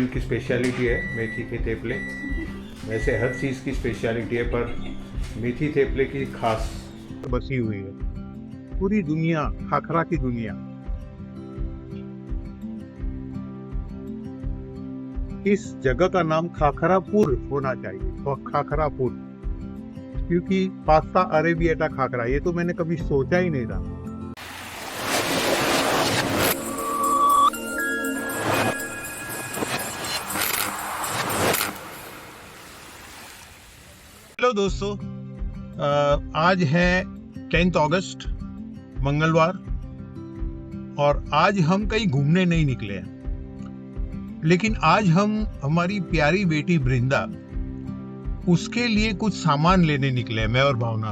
की स्पेशलिटी है मेथी के थेपले। वैसे हर चीज़ की स्पेशलिटी है, पर मेथी थेपले की खास बसी हुई है पूरी दुनिया, खाखरा की दुनिया। इस जगह का नाम खाखरापुर होना चाहिए, और खाखरापुर, क्योंकि पास्ता अरेबिएटा खाखरा, ये तो मैंने कभी सोचा ही नहीं था। हेलो दोस्तों, आज है 10 अगस्त, मंगलवार, और आज हम कहीं घूमने नहीं निकले हैं, लेकिन आज हम हमारी प्यारी बेटी वृंदा, उसके लिए कुछ सामान लेने निकले हैं, मैं और भावना।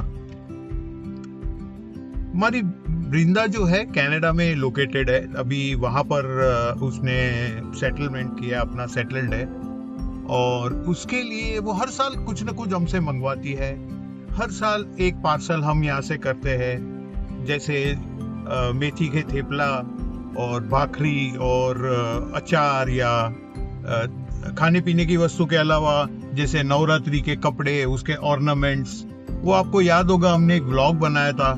हमारी वृंदा जो है कनाडा में लोकेटेड है, अभी वहां पर उसने सेटलमेंट किया, अपना सेटल्ड है, और उसके लिए वो हर साल कुछ न कुछ हमसे मंगवाती है। हर साल एक पार्सल हम यहाँ से करते हैं, जैसे मेथी के थेपला और भाखरी और अचार, या खाने पीने की वस्तु के अलावा जैसे नवरात्रि के कपड़े, उसके ऑर्नामेंट्स। वो आपको याद होगा, हमने एक व्लॉग बनाया था,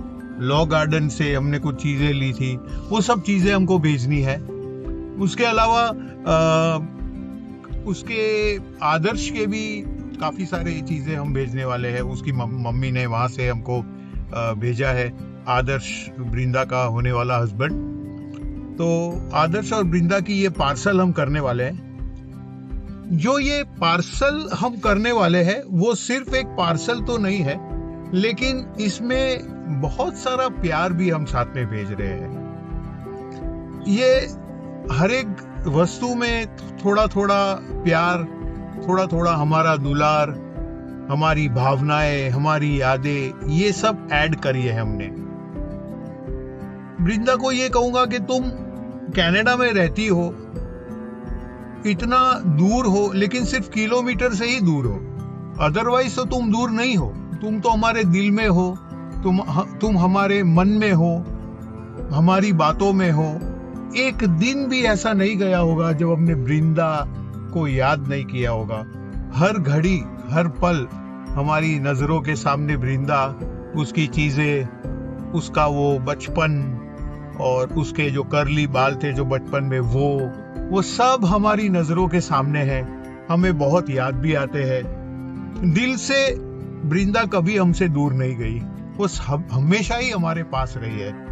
लॉ गार्डन से हमने कुछ चीजें ली थी, वो सब चीजें हमको भेजनी है। उसके अलावा उसके आदर्श के भी काफी सारे चीजें हम भेजने वाले हैं। उसकी मम्मी ने वहां से हमको भेजा है, आदर्श वृंदा का होने वाला हस्बैंड। तो आदर्श और वृंदा की ये पार्सल हम करने वाले हैं। जो ये पार्सल हम करने वाले हैं वो सिर्फ एक पार्सल तो नहीं है, लेकिन इसमें बहुत सारा प्यार भी हम साथ में भेज रहे हैं। ये हर एक वस्तु में थोड़ा थोड़ा प्यार, थोड़ा थोड़ा हमारा दुलार, हमारी भावनाएं, हमारी यादें, ये सब ऐड करी है हमने। वृंदा को ये कहूंगा कि तुम कनाडा में रहती हो, इतना दूर हो, लेकिन सिर्फ किलोमीटर से ही दूर हो, अदरवाइज तो तुम दूर नहीं हो। तुम तो हमारे दिल में हो, तुम हमारे मन में हो, हमारी बातों में हो। एक दिन भी ऐसा नहीं गया होगा जब हमने वृंदा को याद नहीं किया होगा। हर घड़ी, हर पल हमारी नजरों के सामने वृंदा, उसकी चीजें, उसका वो बचपन, और उसके जो कर्ली बाल थे जो बचपन में, वो सब हमारी नजरों के सामने है। हमें बहुत याद भी आते हैं। दिल से वृंदा कभी हमसे दूर नहीं गई, वो हमेशा ही हमारे पास रही है।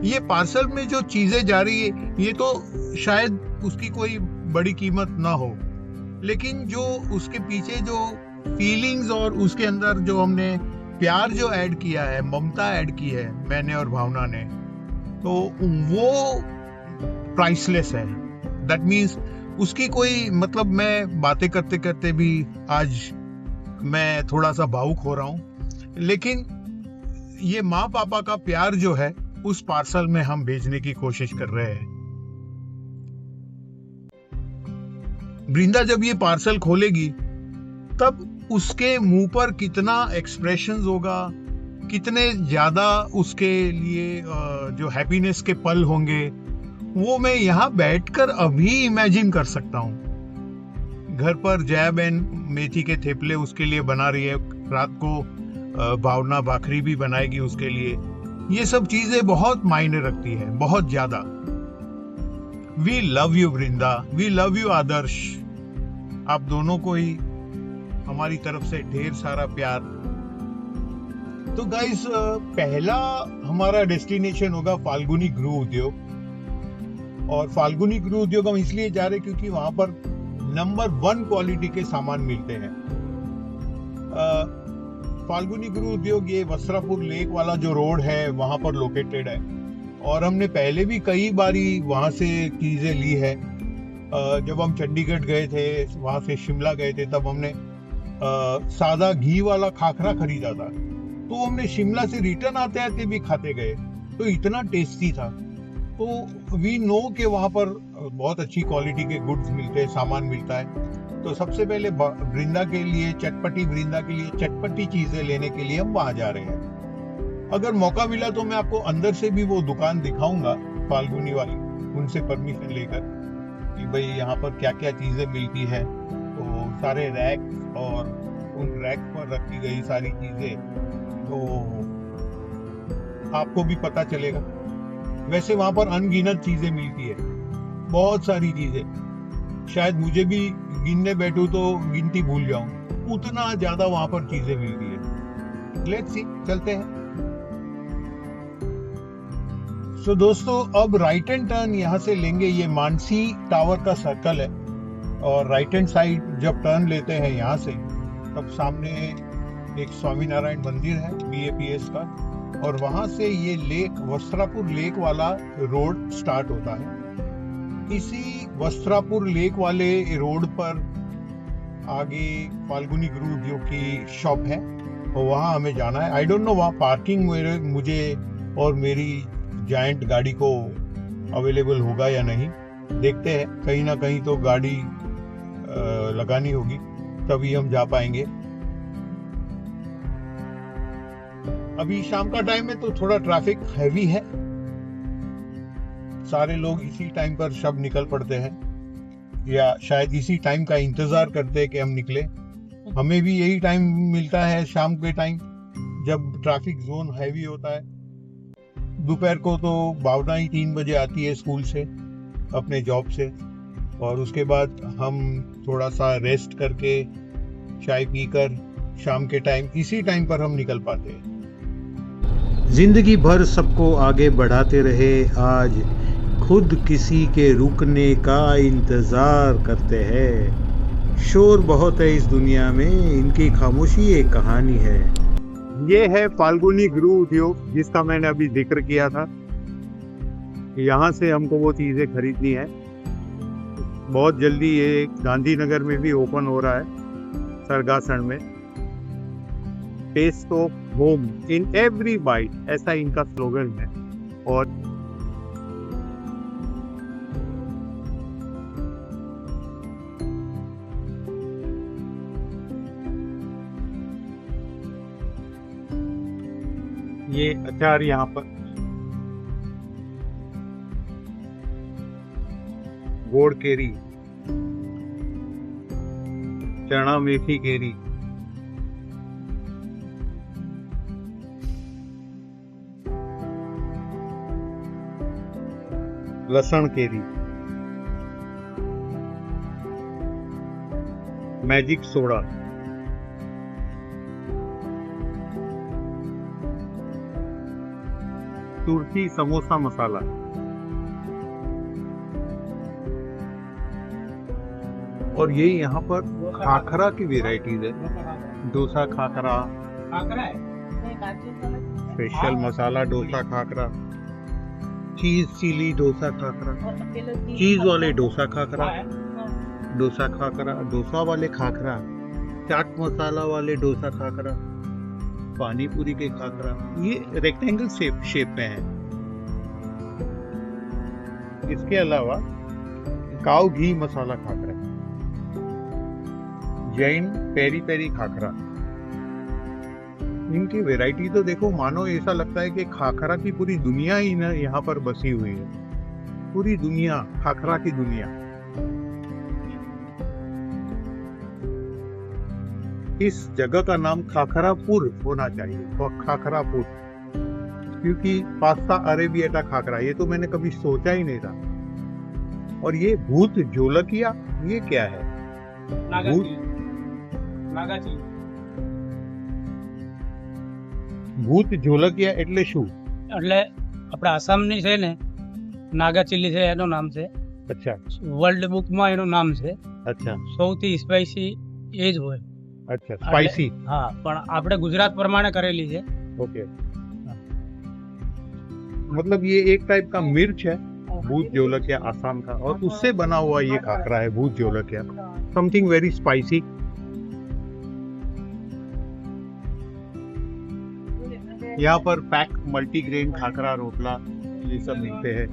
ये पार्सल में जो चीजें जा रही है, ये तो शायद उसकी कोई बड़ी कीमत ना हो, लेकिन जो उसके पीछे जो फीलिंग्स और उसके अंदर जो हमने प्यार जो ऐड किया है, ममता ऐड की है मैंने और भावना ने, तो वो प्राइसलेस है। दैट मीन्स उसकी कोई, मतलब मैं बातें करते करते भी आज मैं थोड़ा सा भावुक हो रहा हूं, लेकिन ये माँ पापा का प्यार जो है उस पार्सल में हम भेजने की कोशिश कर रहे हैं। वृंदा जब ये पार्सल खोलेगी तब उसके मुंह पर कितना एक्सप्रेशंस होगा, कितने ज्यादा उसके लिए जो हैप्पीनेस के पल होंगे, वो मैं यहाँ बैठकर अभी इमेजिन कर सकता हूँ। घर पर जया बहन मेथी के थेपले उसके लिए बना रही है, रात को भावना भाखरी भी बनाएगी उसके लिए। ये सब चीजें बहुत मायने रखती है, बहुत ज्यादा। We love you Vrinda, we love you Adarsh. आप दोनों को ही हमारी तरफ से ढेर सारा प्यार। तो गाइस, पहला हमारा डेस्टिनेशन होगा फाल्गुनी गृह उद्योग। और फाल्गुनी गृह उद्योग हम इसलिए जा रहे हैं क्योंकि वहां पर नंबर 1 क्वालिटी के सामान मिलते हैं। फाल्गुनी गृह उद्योग ये वस्त्रापुर लेक वाला जो रोड है वहां पर लोकेटेड है, और हमने पहले भी कई बारी वहां से चीजें ली है। जब हम चंडीगढ़ गए थे, वहां से शिमला गए थे, तब हमने सादा घी वाला खाखरा खरीदा था, तो हमने शिमला से रिटर्न आते आते भी खाते गए, तो इतना टेस्टी था। तो वी नो कि वहां पर बहुत अच्छी क्वालिटी के गुड्स मिलते हैं, सामान मिलता है। तो सबसे पहले वृंदा के लिए, चटपटी वृंदा के लिए चटपटी चीजें लेने के लिए हम वहां जा रहे हैं। अगर मौका मिला तो मैं आपको अंदर से भी वो दुकान दिखाऊंगा, फाल्गुनी वाली, उनसे परमिशन लेकर। कि भाई यहाँ पर क्या क्या चीजें मिलती है। तो सारे रैक और उन रैक पर रखी गई सारी चीजें तो आपको भी पता चलेगा। वैसे वहां पर अनगिनत चीजें मिलती है, बहुत सारी चीजें, शायद मुझे भी गिनने बैठूं तो गिनती भूल जाऊं, उतना ज्यादा वहां पर चीजें मिलती है। लेट्स सी, चलते हैं। सो दोस्तों, अब राइट हैंड टर्न यहाँ से लेंगे। ये मानसी टावर का सर्कल है और राइट हैंड साइड जब टर्न लेते हैं यहाँ से, तब सामने एक स्वामीनारायण मंदिर है BAPS का, और वहां से ये लेक, वस्त्रापुर लेक वाला रोड स्टार्ट होता है। इसी वस्त्रापुर लेक वाले रोड पर आगे फाल्गुनी गुरु उद्योग की शॉप है और वहां हमें जाना है। आई डोंट नो वहां पार्किंग मुझे और मेरी जायंट गाड़ी को अवेलेबल होगा या नहीं, देखते हैं। कहीं ना कहीं तो गाड़ी लगानी होगी, तभी हम जा पाएंगे। अभी शाम का टाइम है तो थोड़ा ट्रैफिक हैवी है, सारे लोग इसी टाइम पर सब निकल पड़ते हैं, या शायद इसी टाइम का इंतजार करते हैं कि हम निकले। हमें भी यही टाइम मिलता है शाम के टाइम, जब ट्रैफिक जोन हैवी होता है। दोपहर को तो भावना ही 3 बजे आती है स्कूल से, अपने जॉब से, और उसके बाद हम थोड़ा सा रेस्ट करके चाय पीकर शाम के टाइम इसी टाइम पर हम निकल पाते हैं। जिंदगी भर सबको आगे बढ़ाते रहे, आज खुद किसी के रुकने का इंतजार करते हैं। शोर बहुत है इस दुनिया में, इनकी खामोशी एक कहानी है। ये है फाल्गुनी गुरु उद्योग जिसका मैंने अभी जिक्र किया था। यहाँ से हमको वो चीजें खरीदनी है। बहुत जल्दी ये गांधीनगर में भी ओपन हो रहा है, सरगासन में। Taste of home in every bite, ऐसा इनका स्लोगन है। और ये अचार यहाँ पर गोड़ केरी, चना मेथी केरी, लसन केरी, मैजिक सोडा, तुर्की समोसा मसाला, और ये यहाँ पर खाखरा की वेराइटीज है। डोसा खाखरा, स्पेशल मसाला डोसा खाखरा, चीज चिली डोसा खाखरा, चीज वाले डोसा खाखरा, डोसा खाखरा, डोसा वाले खाखरा, चाट मसाला वाले डोसा खाखरा, पानी पूरी के खाखरा। ये रेक्टेंगल शेप में है। इसके अलावा काऊ घी मसाला खाखरा, जैन पेरी पेरी खाखरा। इनकी वैरायटी तो देखो, मानो ऐसा लगता है कि खाखरा की पूरी दुनिया ही ना यहाँ पर बसी हुई है। पूरी दुनिया, खाखरा की दुनिया। इस जगह का नाम खाखरापुर होना चाहिए, और खाखरापुर, क्योंकि पास्ता अरेबिएटा खाखरा, ये तो मैंने कभी सोचा ही नहीं था। और ये भूत जोलकिया, ये क्या है? ભૂત જોલકિયા એટલે શું? એટલે આપણા આસામની છે ને નાગા ચીલી છે, એનું નામ છે. અચ્છા, વર્લ્ડ બુકમાં એનું નામ છે. અચ્છા, સૌથી સ્પાઈસી એ જ હોય. અચ્છા, સ્પાઈસી. હા, પણ આપણે ગુજરાત પ્રમાણે કરેલી છે. ओके, मतलब ये एक टाइप का मिर्च है, भूत जोलकिया आसाम का, और उससे बना हुआ ये खाखरा है भूत जोलकिया, समथिंग वेरी स्पाइसी। यहाँ पर पैक मल्टीग्रेन खाखरा, रोटला, ये सब मिलते हैं।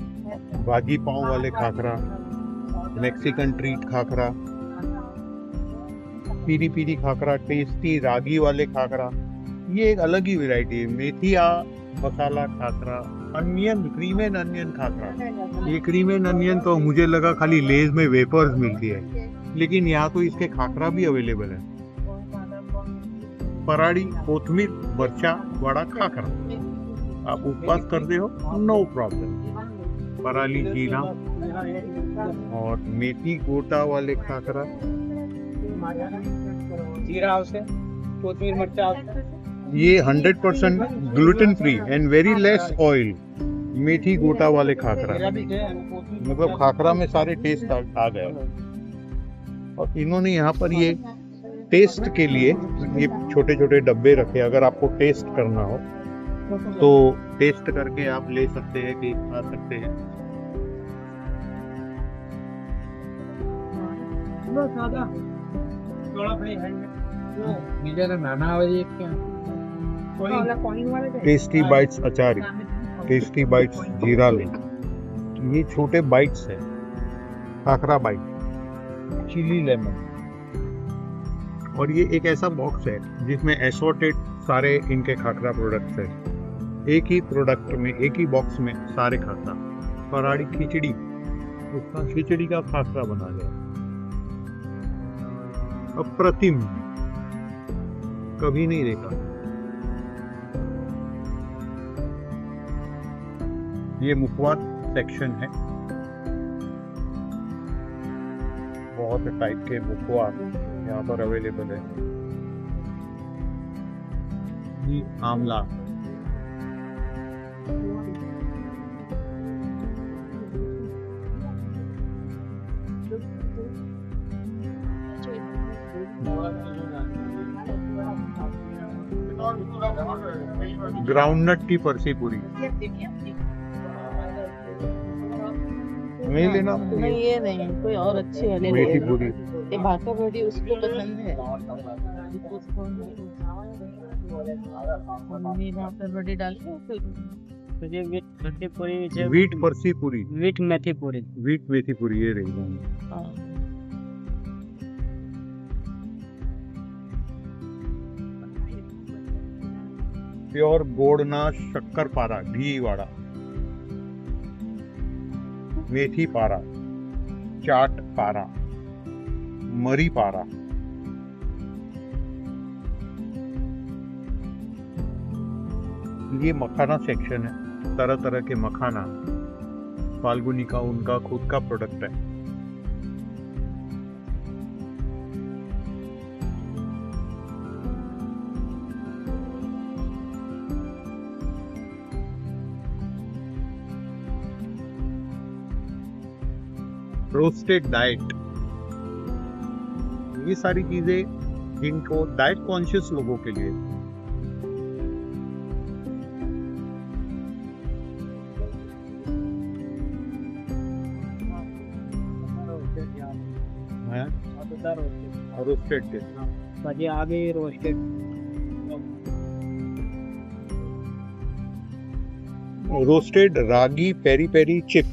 भाजी पाव वाले khakhra, Mexican treat khakhra, peri peri khakhra, tasty ragi वाले खाखरा, ये एक अलग ही वैरायटी है। मेथिया masala khakhra, onion, cream and onion khakhra. ये क्रीम एंड अनियन तो मुझे लगा खाली लेज में वेपर्स मिलती है, लेकिन यहाँ तो इसके खाखरा भी अवेलेबल है। पराड़ी, कोथमीर, मरचा, वड़ा, खाखरा। आप उपवास करते हो, नो प्रॉब्लम। पराली, जीरा और मेथी गोटा वाले खाखरा। जीरा हाउस है, कोथमीर मिर्चा हाउस है। ये 100% gluten free and very less oil. मेथी गोटा वाले खाखरा, मतलब खाखरा में सारे टेस्ट आ गए। और इन्होंने यहाँ पर ये टेस्ट के लिए ये छोटे छोटे डब्बे रखे। अगर आपको टेस्ट करना हो तो टेस्ट करके आप ले सकते हैं कि खा सकते हैं। टेस्टी बाइट्स अचारी, टेस्टी बाइट्स जीरा ले। ये छोटे बाइट्स है, खाखरा बाइट, चिली लेमन। और ये एक ऐसा बॉक्स है जिसमें एसॉर्टेड सारे इनके खाखरा प्रोडक्ट्स है। एक ही प्रोडक्ट में, एक ही बॉक्स में सारे खाखरा। पराड़ी खिचड़ी, उसका खिचड़ी का खाखरा बना गया, अप्रतिम, कभी नहीं देखा। ये मुखवात सेक्शन है, बहुत टाइप के मुखवात यहाँ पर अवेलेबल है। ये आमला, ग्राउंडनट की फरसी पूरी। नहीं लेना, नहीं ये नहीं, कोई और अच्छी वाली मेथी पूरी। ये भाकर रोटी उसको पसंद है। मम्मी भाकर रोटी डाली मुझे वीट पूरी, वीट फरसी पूरी, वीट मेथी पूरी। वीट मेथी पूरी ये रही है। प्योर गोड़ना शक्कर पारा, घी वाड़ा, मेथी पारा, चाट पारा, मरी पारा। ये मखाना सेक्शन है, तरह तरह के मखाना। फाल्गुनी का उनका खुद का प्रोडक्ट है। रोस्टेड डाइट, ये सारी चीजें जिनको डाइट कॉन्शियस लोगों के लिए। रोस्टेड आगे रोस्टेड, रोस्टेड रागी पेरी पेरी चिप।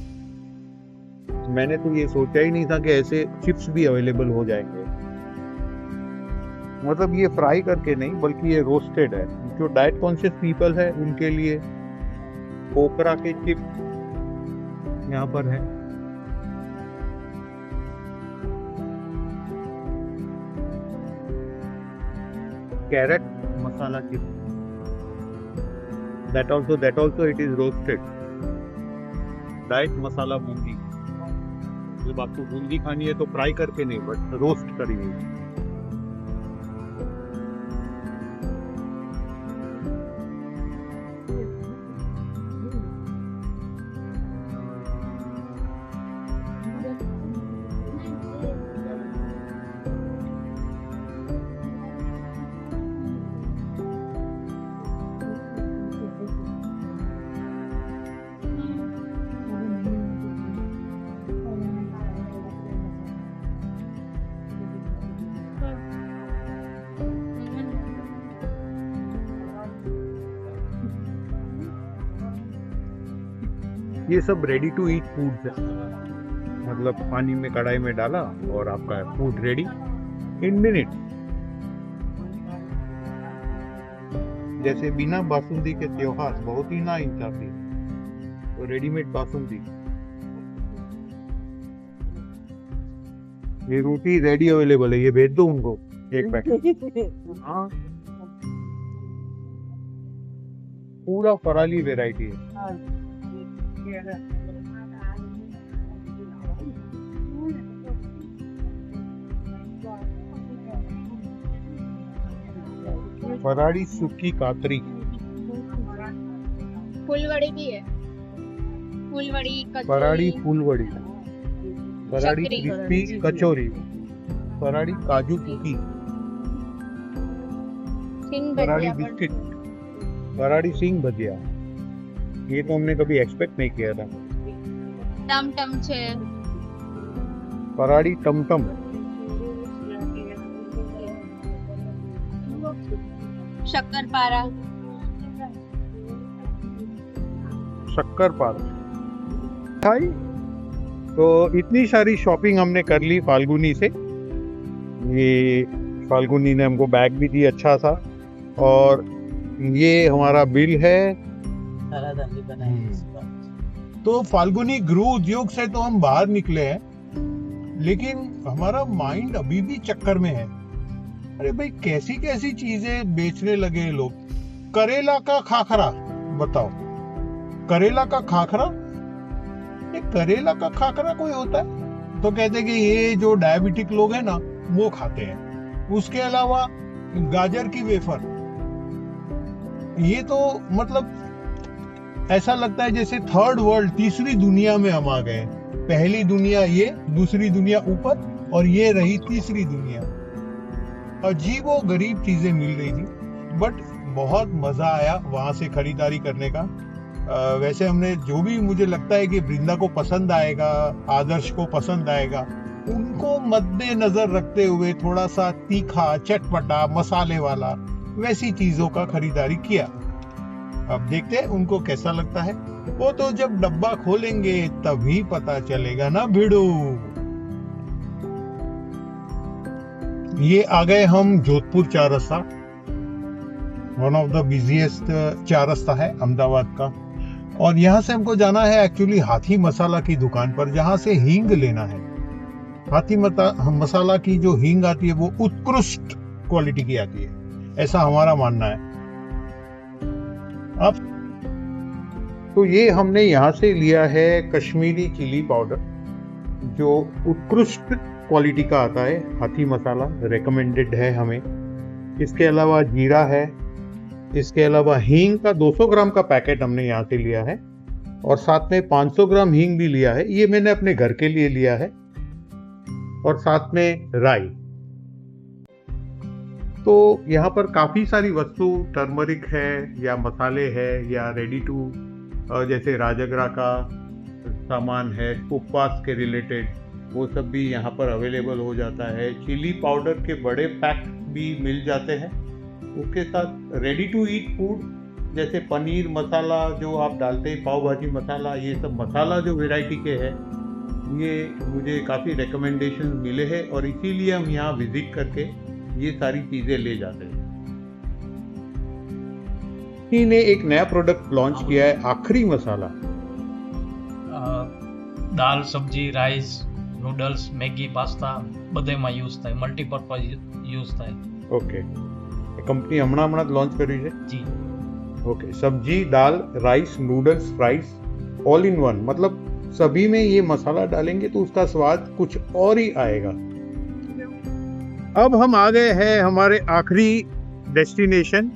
मैंने तो ये सोचा ही नहीं था कि ऐसे चिप्स भी अवेलेबल हो जाएंगे। मतलब ये फ्राई करके नहीं, बल्कि ये रोस्टेड है। जो डाइट कॉन्शियस पीपल है उनके लिए ओकरा के चिप यहाँ पर है। Carrot masala chip, that also it is roasted। Diet masala boondi, जब आपको बूंदी खानी है तो फ्राई करके नहीं, बट रोस्ट करी हुई। ये सब रेडी टू ईट फूड्स है, मतलब पानी में कढ़ाई में डाला और आपका फूड रेडी इन मिनट। जैसे बिना बासुंदी के त्योहार बहुत ही ना इंसाफी। रेडीमेड बासुंदी। ये रोटी रेडी अवेलेबल है, ये भेज दो उनको एक पैकेट। हाँ, पूरा फराली वैरायटी है। फराड़ी सूखी कातरी, फुलवड़ी भी है, फुलवड़ी कचौरी, फराड़ी फूलवड़ी, फराड़ी चकरी, क्रिस्पी कचौरी, फराड़ी काजू कुकी, सिंग फराड़ी भजिया बिस्किट, फराड़ी सिंग भजिया। ये तो हमने कभी एक्सपेक्ट नहीं किया था। टमटम છે, फराड़ी टमटम, शक्करपारा, शक्कर भाई। तो इतनी सारी शॉपिंग हमने कर ली फाल्गुनी से। ये फाल्गुनी ने हमको बैग भी दी अच्छा सा, और ये हमारा बिल है। तो फाल्गुनी गृह उद्योग से तो हम बाहर निकले हैं, लेकिन हमारा माइंड अभी भी चक्कर में है। अरे भाई, कैसी कैसी चीजें बेचने लगे हैं लोग। करेला का खाखरा, बताओ, करेला का खाखरा, ये करेला का खाखरा कोई होता है? तो कहते हैं कि ये जो डायबिटिक लोग हैं ना, वो खाते हैं। उसके अलावा गाजर की वेफर, ये तो मतलब ऐसा लगता है जैसे थर्ड वर्ल्ड, तीसरी दुनिया में हम आ गए। पहली दुनिया ये, दूसरी दुनिया ऊपर, और ये रही तीसरी दुनिया। अजीबो गरीब चीजें मिल रही थी, बट बहुत मजा आया वहां से खरीदारी करने का। वैसे हमने जो भी, मुझे लगता है कि वृंदा को पसंद आएगा, आदर्श को पसंद आएगा, उनको मद्देनजर रखते हुए थोड़ा सा तीखा, चटपटा, मसाले वाला, वैसी चीजों का खरीदारी किया। अब देखते हैं उनको कैसा लगता है। वो तो जब डब्बा खोलेंगे तभी पता चलेगा ना भिड़ू। ये आ गए हम जोधपुर चौरस्ता, वन ऑफ द बिजिएस्ट चौरस्ता है अहमदाबाद का। और यहाँ से हमको जाना है एक्चुअली हाथी मसाला की दुकान पर, जहां से हींग लेना है। हाथी मसाला की जो हींग आती है वो उत्कृष्ट क्वालिटी की आती है, ऐसा हमारा मानना है। अब तो ये हमने यहाँ से लिया है कश्मीरी चिली पाउडर, जो उत्कृष्ट क्वालिटी का आता है। हाथी मसाला रेकमेंडेड है हमें। इसके अलावा जीरा है, इसके अलावा हींग का 200 ग्राम का पैकेट हमने यहाँ से लिया है, और साथ में 500 ग्राम हींग भी लिया है। ये मैंने अपने घर के लिए लिया है, और साथ में राई। तो यहाँ पर काफी सारी वस्तु, टर्मरिक है या मसाले है या रेडी टू, जैसे राजगरा का सामान है उपवास के रिलेटेड, वो सब भी यहाँ पर अवेलेबल हो जाता है। चिली पाउडर के बड़े पैक भी मिल जाते हैं। उसके साथ रेडी टू ईट फूड, जैसे पनीर मसाला जो आप डालते हैं, पाव भाजी मसाला, ये सब मसाला जो वैरायटी के हैं, ये मुझे काफ़ी रिकमेंडेशन मिले हैं, और इसीलिए हम यहाँ विजिट करके ये सारी चीज़ें ले जाते हैं। इन्होंने एक नया प्रोडक्ट लॉन्च किया है, आखरी मसाला। दाल, सब्जी, राइस, नूडल्स, मैगी, पास्ता બધામાં યુઝ થાય, મલ્ટીપર્પઝ યુઝ થાય। ઓકે, કંપની હમણાં લોન્ચ કરી છે जी। ओके, सब्जी, दाल, rice, noodles, fries, all in one. मतलब सभी में ये मसाला डालेंगे तो उसका स्वाद कुछ और ही आएगा। अब हम आ गए हैं हमारे आखिरी डेस्टिनेशन,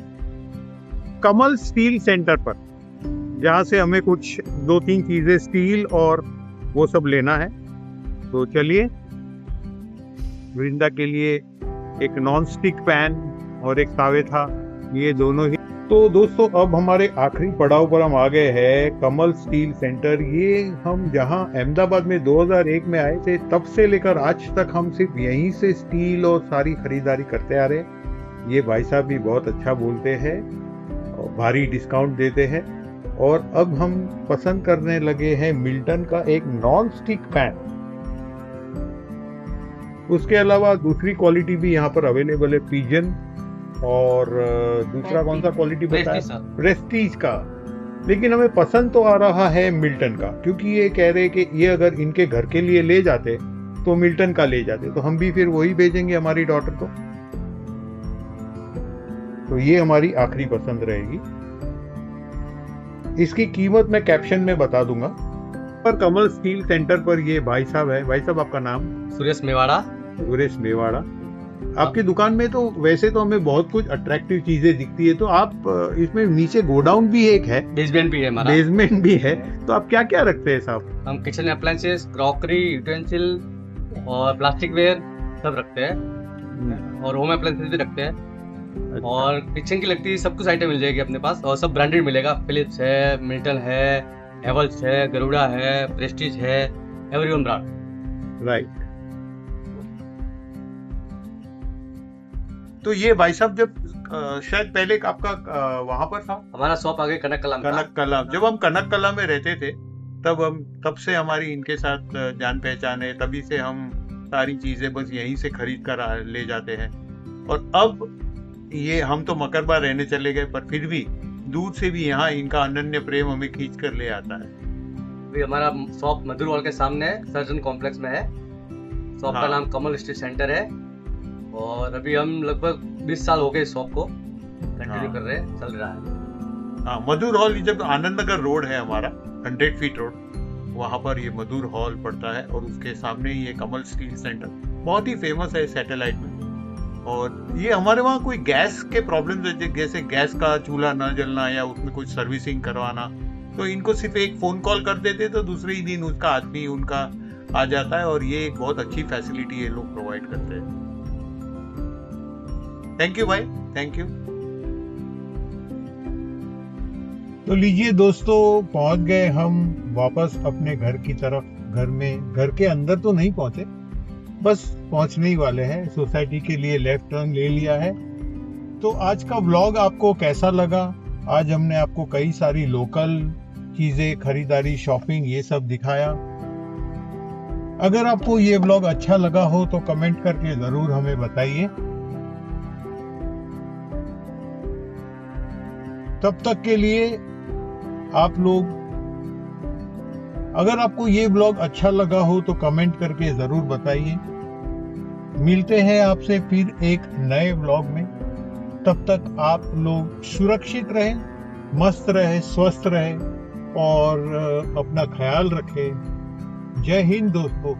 कमल स्टील सेंटर पर, जहाँ से हमें कुछ 2-3 चीजें स्टील और वो सब लेना है। तो चलिए, वृंदा के लिए एक नॉन स्टिक पैन और एक तावे था, ये दोनों ही। तो दोस्तों, अब हमारे आखिरी पड़ाव पर हम आ गए हैं, कमल स्टील सेंटर। ये हम जहां अहमदाबाद में 2001 में आए थे, तब से लेकर आज तक हम सिर्फ यहीं से स्टील और सारी खरीदारी करते आ रहे हैं। ये भाई साहब भी बहुत अच्छा बोलते हैं और भारी डिस्काउंट देते हैं। और अब हम पसंद करने लगे हैं मिल्टन का एक नॉन स्टिक पैन। उसके अलावा दूसरी क्वालिटी भी यहाँ पर अवेलेबल है, पिजन, और दूसरा कौन सा क्वालिटी बताया? प्रेस्टीज का। लेकिन हमें पसंद तो आ रहा है मिल्टन का, क्योंकि ये कह रहे कि ये अगर इनके घर के लिए ले जाते तो मिल्टन का ले जाते, तो हम भी फिर वही भेजेंगे हमारी डॉटर को। तो ये हमारी आखिरी पसंद रहेगी। इसकी कीमत मैं कैप्शन में बता दूंगा। पर कमल स्टील सेंटर पर ये भाई साहब है। भाई साहब आपका नाम? सुरेश मेवाड़ा। सुरेश मेवाड़ा। आपकी दुकान में तो वैसे तो हमें बहुत कुछ अट्रैक्टिव चीजें दिखती है, तो आप इसमें नीचे गोडाउन भी एक है, बेसमेंट भी है हमारा। बेसमेंट भी है, तो आप क्या क्या रखते हैं साहब? हम किचन अप्लायंसेस, क्रॉकरी, यूटेंसिल और प्लास्टिक वेयर सब रखते हैं, और होम अप्लायंसेस भी रखते हैं। और किचन की लगती है सब कुछ आइटम मिल जाएगी अपने पास, और सब ब्रांडेड मिलेगा। फिलिप्स है, मिल्टन है, हेवल्स है, गरुड़ा है, प्रेस्टीज है, एवरीवन ब्रांड। राइट। तो ये भाई साहब जब शायद पहले आपका वहां पर था, हमारा शॉप आगे कनक कला में था। कनक कला, जब हम कनक कला में रहते थे तब से हमारी इनके साथ जान पहचान है, तभी से हम सारी चीजें बस यहीं से खरीद कर ले जाते हैं। और अब ये हम तो मकरबा रहने चले गए, पर फिर भी दूर से भी यहाँ इनका अनन्य प्रेम हमें खींच कर ले आता है। अभी हमारा शॉप मधुर हॉल के सामने है, सर्जन कॉम्प्लेक्स में है। शॉप का नाम कमल स्ट्रीट सेंटर है, और अभी हम लगभग 20 साल हो गए शॉप को कंटिन्यू कर रहे हैं, चल रहा है। हाँ, मधुर हॉल जब आनंद नगर रोड है हमारा 100 फीट रोड, वहां पर ये मधुर हॉल पड़ता है, और उसके सामने ही ये कमल स्टील सेंटर बहुत ही फेमस है सैटेलाइट में। और ये हमारे वहाँ कोई गैस के प्रॉब्लम है, जैसे गैस का चूल्हा न जलना या उसमें कुछ सर्विसिंग करवाना, तो इनको सिर्फ एक फोन कॉल कर देते तो दूसरे ही दिन उसका आदमी उनका आ जाता है, और ये एक बहुत अच्छी फैसिलिटी ये लोग प्रोवाइड करते हैं। थैंक यू भाई, थैंक यू। तो लीजिए दोस्तों, पहुंच गए हम वापस अपने घर की तरफ। घर के अंदर तो नहीं पहुंचे, बस पहुंचने ही वाले हैं। सोसाइटी के लिए लेफ्ट टर्न ले लिया है। तो आज का व्लॉग आपको कैसा लगा? आज हमने आपको कई सारी लोकल चीजें, खरीदारी, शॉपिंग, ये सब दिखाया। अगर आपको ये व्लॉग अच्छा लगा हो तो कमेंट करके जरूर हमें बताइए। तब तक के लिए आप लोग, अगर आपको ये व्लॉग अच्छा लगा हो तो कमेंट करके जरूर बताइए। मिलते हैं आपसे फिर एक नए व्लॉग में। तब तक आप लोग सुरक्षित रहें, मस्त रहें, स्वस्थ रहें और अपना ख्याल रखें। जय हिंद दोस्तों।